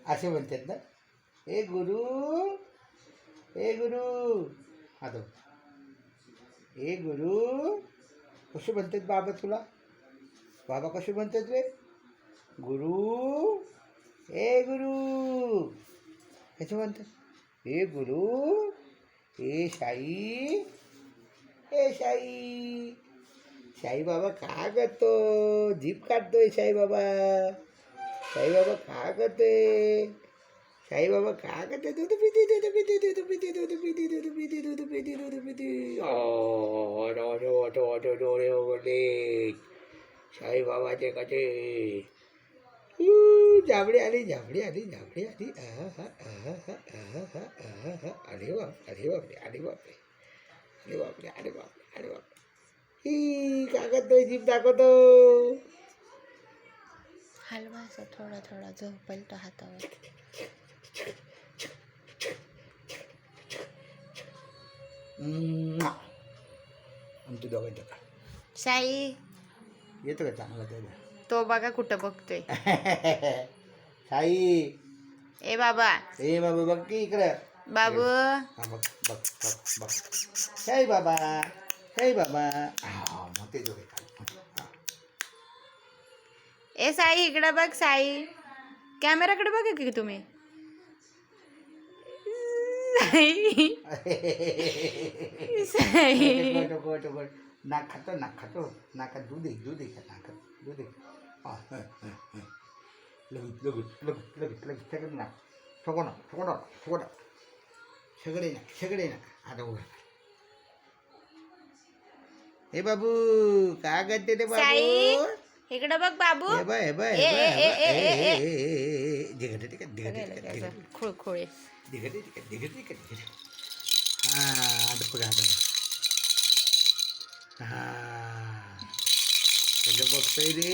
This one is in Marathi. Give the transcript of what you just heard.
असे म्हणतात ना. ए गुरु, ए गुरु, हा तो ए गुरु. कसे म्हणतात बाबा तुला? बाबा कसे म्हणतात रे? गुरु, ए गुरु, कसे म्हणतात? ए गुरु, ए साई, ए साई. साई बाबा का करतो? जीभ काढतोय साई बाबा. साई बाबा का करतोय? साई बाबा का करते? दूध पिते, दूध पिते, दूध पिते, दूध पिते, दूध पिते, दूध पिते, दूध पिते. डोळे उघडले साई बाबाचे कसे. झाबडी आली, झाबडी आली, झाबडी आली. अरे बाप, अरे बापरे, अरे बापरे, अरे बापरे, अरे बापरे, अरे बापरे. ही का करतोय? जीभ दाखवतो. हलवायचा थोडा थोडा झोपेल तो हातावर. आमच्या दोघांच्या का साई येतो का चांगला त्याला? तो बघा कुठं बघतोय. साई, ए बाबा, ए बाबा बघ की इकडं. बाबू, हा बघ बघ बघ बघ. साई बाबा, साई बाबा. हा मग ते दोघे खाली. ए साई इकडं बघ. साई कॅमेराकडे बघा की तुम्ही. साई नाक खातो, नाक खातो. नाकात दूध आहे, दूध आहे का नाकात? दूध आहे. लगेच लगेच लगेच लगेच लगेच सगळे ना. सगळं ना, सगळं सगळं सगळे ना, सगळे ना. आता उघड. हे बाबू का करते ते साई बाबू? इकडं बघ बाबू. हे बाय, हे बाय, ए, हे ए, बाय, ए, ए, ए, ए. दिघटे टिकट, दिघटे टिकट, दिघटे खुळखुळे. दिघटे टिकट, दिघटे टिकट, दिघटे. हां आता बघा आता. हां सगळं बघतोय रे.